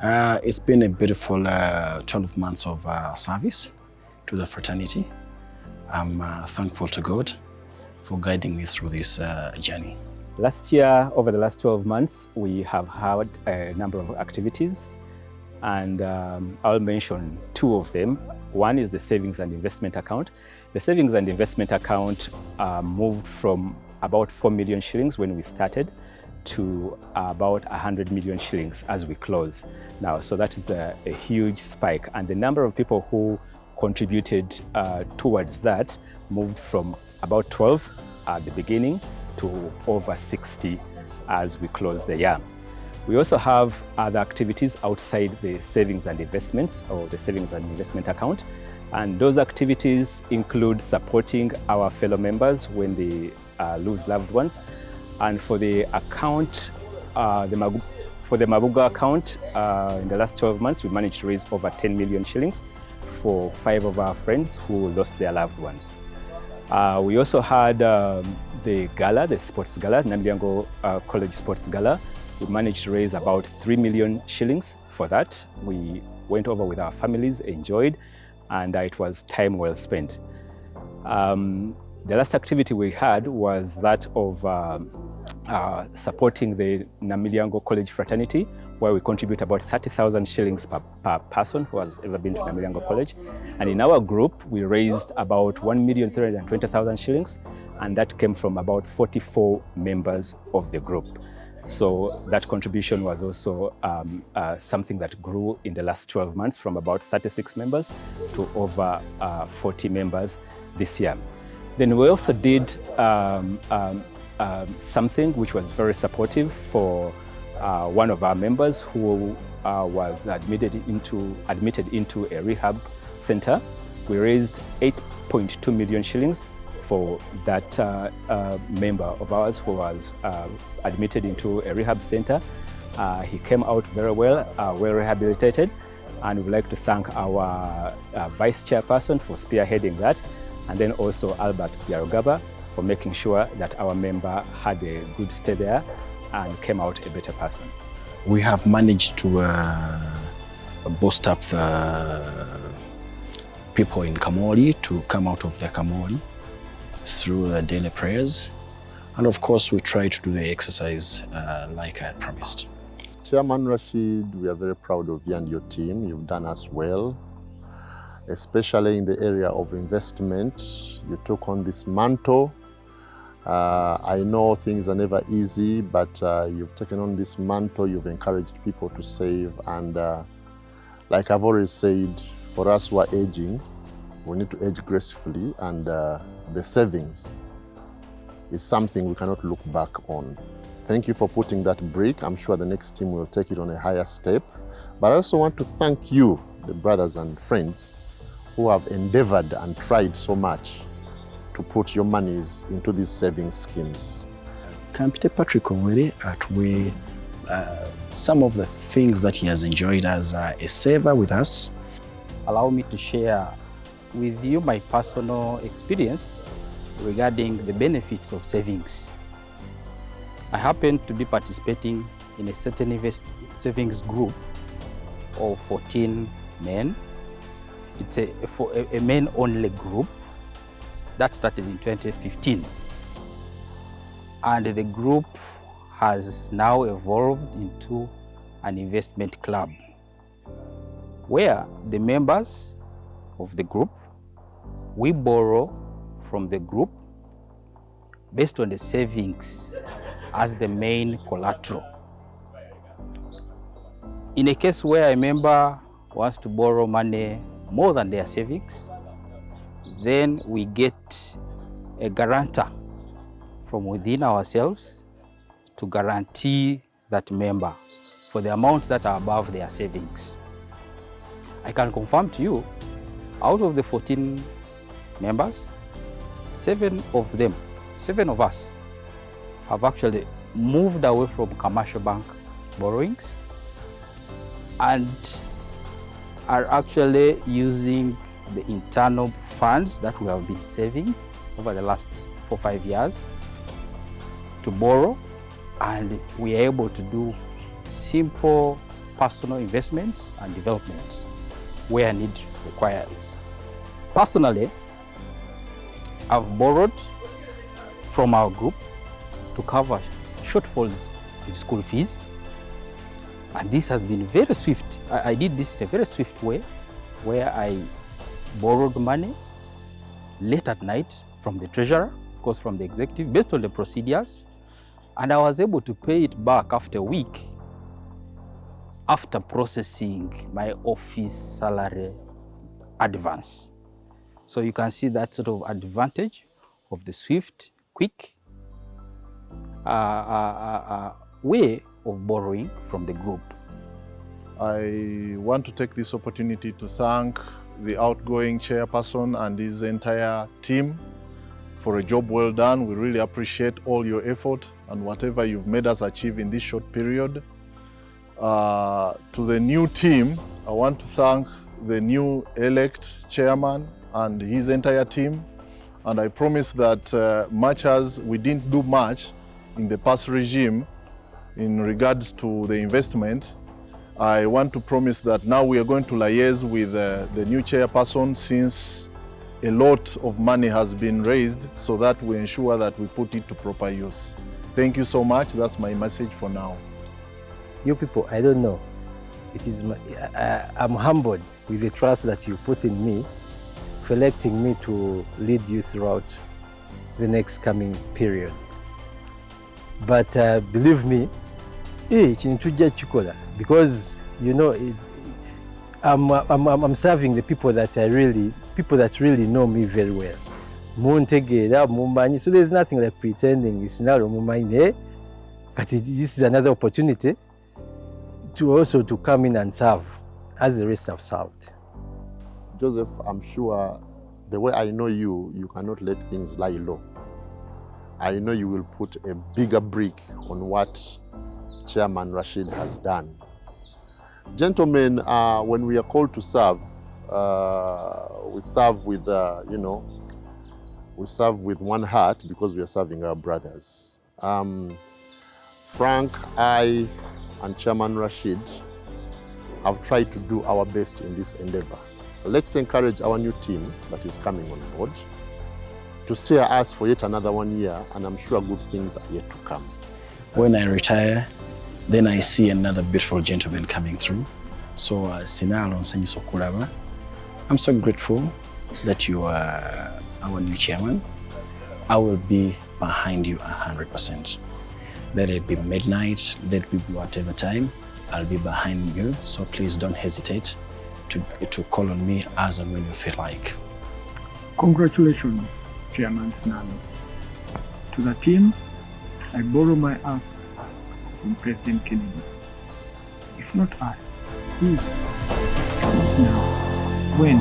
It's been a beautiful 12 months of service to the fraternity. I'm thankful to God for guiding me through this journey. Last year, over the last 12 months, we have had a number of activities, and I'll mention two of them. One is the savings and investment account. The savings and investment account moved from about 4 million shillings when we started to about 100 million shillings as we close now. So that is a huge spike. And the number of people who contributed towards that moved from about 12 at the beginning to over 60 as we close the year. We also have other activities outside the savings and investments, or the savings and investment account. And those activities include supporting our fellow members when they lose loved ones. And for the account, for the Mabuga account, in the last 12 months, we managed to raise over 10 million shillings for 5 of our friends who lost their loved ones. We also had the gala, the sports gala, Namilyango College Sports Gala. We managed to raise about 3 million shillings for that. We went over with our families, enjoyed, and it was time well spent. The last activity we had was that of supporting the Namilyango College fraternity, where we contribute about 30,000 shillings per person who has ever been to Namilyango College. And in our group, we raised about 1,320,000 shillings, and that came from about 44 members of the group. So that contribution was also something that grew in the last 12 months from about 36 members to over 40 members this year. Then we also did something which was very supportive for one of our members who was admitted into a rehab center. We raised 8.2 million shillings for that member of ours who was admitted into a rehab center. He came out very well, well rehabilitated, and we'd like to thank our vice chairperson for spearheading that, and then also Albert Yarogaba for making sure that our member had a good stay there and came out a better person. We have managed to boost up the people in Kamoli to come out of their Kamoli through the daily prayers. And of course, we try to do the exercise like I had promised. Chairman Rashid, we are very proud of you and your team. You've done us well, especially in the area of investment. You took on this mantle. I know things are never easy, but you've taken on this mantle. You've encouraged people to save. And like I've already said, for us who are aging, we need to age gracefully, and the savings is something we cannot look back on. Thank you for putting that brick. I'm sure the next team will take it on a higher step. But I also want to thank you, the brothers and friends, who have endeavored and tried so much to put your monies into these savings schemes. Kampite Patrick Owere outweigh some of the things that he has enjoyed as a saver with us. Allow me to share with you my personal experience regarding the benefits of savings. I happen to be participating in a certain savings group of 14 men. It's a men-only group that started in 2015. And the group has now evolved into an investment club, where the members of the group, we borrow from the group based on the savings as the main collateral. In a case where a member wants to borrow money more than their savings, then we get a guarantor from within ourselves to guarantee that member for the amounts that are above their savings. I can confirm to you, out of the 14 members, 7 of us have actually moved away from commercial bank borrowings and are actually using the internal funds that we have been saving over the last 4 or 5 years to borrow, and we are able to do simple personal investments and developments where need requires. Personally, I've borrowed from our group to cover shortfalls in school fees, and this has been very swift. I did this in a very swift way, where I borrowed money late at night from the treasurer, of course from the executive, based on the procedures, and I was able to pay it back after a week after processing my office salary advance. So you can see that sort of advantage of the swift, quick way of borrowing from the group. I want to take this opportunity to thank the outgoing chairperson and his entire team for a job well done. We really appreciate all your effort and whatever you've made us achieve in this short period. To the new team, I want to thank the new elect chairman and his entire team. And I promise that much as we didn't do much in the past regime in regards to the investment, I want to promise that now we are going to liaise with the new chairperson, since a lot of money has been raised, so that we ensure that we put it to proper use. Thank you so much. That's my message for now. You people, I don't know. It is I'm humbled with the trust that you put in me, for electing me to lead you throughout the next coming period. But believe me, because you know I'm serving the people that really know me very well. So there's nothing like pretending. It's not but this is another opportunity to also to come in and serve as the rest have served. Joseph, I'm sure the way I know you, you cannot let things lie low. I know you will put a bigger brick on what Chairman Rashid has done. Gentlemen, when we are called to serve, we serve with, we serve with one heart, because we are serving our brothers. Frank, I, and Chairman Rashid have tried to do our best in this endeavor. Let's encourage our new team that is coming on board to steer us for yet another 1 year, and I'm sure good things are yet to come. When I retire, then I see another beautiful gentleman coming through. So, I'm so grateful that you are our new chairman. I will be behind you 100%. Let it be midnight, let it be whatever time, I'll be behind you. So please don't hesitate to call on me as and when you feel like. Congratulations, Chairman Snalo. To the team, I borrow my ask from President Kennedy. If not us, who? Now. When?